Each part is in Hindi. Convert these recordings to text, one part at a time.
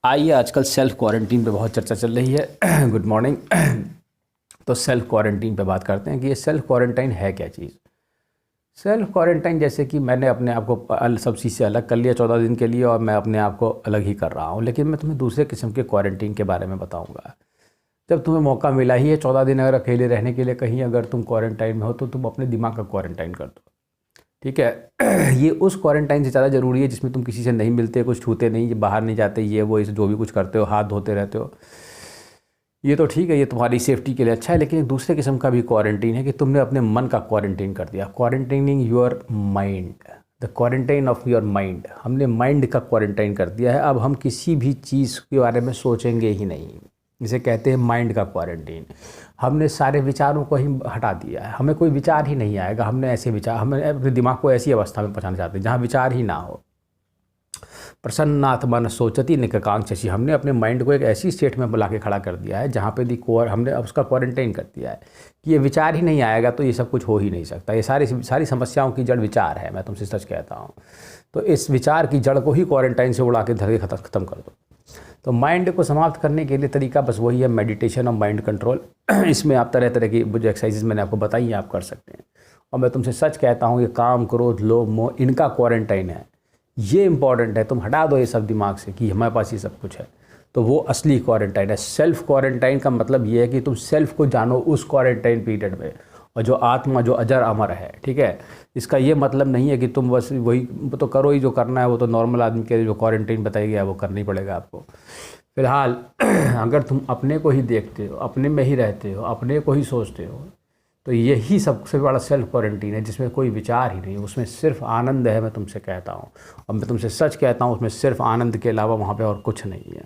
आइए, आजकल सेल्फ क्वारंटीन पे बहुत चर्चा चल रही है। Good morning. तो सेल्फ क्वारंटीन पे बात करते हैं कि ये सेल्फ क्वारंटाइन है क्या चीज़। सेल्फ क्वारंटाइन जैसे कि मैंने अपने आप को सब चीज़ से अलग कर लिया 14 दिन के लिए, और मैं अपने आप को अलग ही कर रहा हूँ। लेकिन मैं तुम्हें दूसरे किस्म के क्वारंटीन के बारे में बताऊँगा। जब तुम्हें मौका मिला ही है 14 दिन अगर अकेले रहने के लिए कहीं अगर तुम क्वारंटाइन में हो, तो तुम अपने दिमाग का क्वारंटाइन कर दो। ठीक है। ये उस क्वारंटाइन से ज़्यादा ज़रूरी है जिसमें तुम किसी से नहीं मिलते, कुछ छूते नहीं, बाहर नहीं जाते, ये वो इस जो भी कुछ करते हो, हाथ धोते रहते हो। ये तो ठीक है, ये तुम्हारी सेफ्टी के लिए अच्छा है। लेकिन एक दूसरे किस्म का भी क्वारंटीन है कि तुमने अपने मन का क्वारंटीन कर दिया। Quarantining your mind, the quarantine of your mind. हमने माइंड का क्वारंटाइन कर दिया है। अब हम किसी भी चीज़ के बारे में सोचेंगे ही नहीं। इसे कहते हैं माइंड का क्वारंटीन। हमने सारे विचारों को ही हटा दिया है। हमें कोई विचार ही नहीं आएगा। हमने ऐसे विचार, हमें अपने दिमाग को ऐसी अवस्था में पहुंचाना चाहते हैं जहाँ विचार ही ना हो। प्रसन्नात्मा न सोचती निकांक्षसी। हमने अपने माइंड को एक ऐसी स्टेट में बुला के खड़ा कर दिया है जहाँ पे हमने अब उसका क्वारंटाइन कर दिया है कि ये विचार ही नहीं आएगा तो ये सब कुछ हो ही नहीं सकता। ये सारी समस्याओं की जड़ विचार है। मैं तुमसे सच कहता हूँ। तो इस विचार की जड़ को ही क्वारंटाइन से उड़ा के धर के ख़त्म कर दो। तो माइंड को समाप्त करने के लिए तरीका बस वही है, मेडिटेशन और माइंड कंट्रोल। इसमें आप तरह तरह की जो एक्सरसाइजेज मैंने आपको बताई हैं आप कर सकते हैं। और मैं तुमसे सच कहता हूँ ये काम, क्रोध, लोभ, मोह, इनका क्वारंटाइन है। ये इंपॉर्टेंट है। तुम हटा दो ये सब दिमाग से कि हमारे पास ये सब कुछ है, तो वो असली क्वारंटाइन है। सेल्फ क्वारंटाइन का मतलब ये है कि तुम सेल्फ को जानो उस क्वारंटाइन पीरियड में, और जो आत्मा जो अजर अमर है। ठीक है। इसका ये मतलब नहीं है कि तुम बस वही तो करो ही जो करना है। वो तो नॉर्मल आदमी के लिए जो क्वारंटाइन बताया गया है वो करना ही पड़ेगा आपको। फिलहाल अगर तुम अपने को ही देखते हो, अपने में ही रहते हो, अपने को ही सोचते हो, तो यही सबसे बड़ा सेल्फ क्वारंटीन है जिसमें कोई विचार ही नहीं, उसमें सिर्फ आनंद है। मैं तुमसे कहता हूँ, और मैं तुमसे सच कहता हूँ, उसमें सिर्फ आनंद के अलावा वहाँ पे और कुछ नहीं है।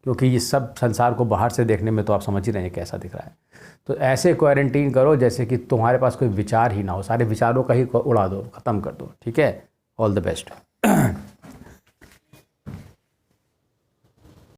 क्योंकि ये सब संसार को बाहर से देखने में तो आप समझ ही रहे हैं कैसा दिख रहा है। तो ऐसे क्वारंटीन करो जैसे कि तुम्हारे पास कोई विचार ही ना हो। सारे विचारों का ही उड़ा दो, ख़त्म कर दो। ठीक है। All the best.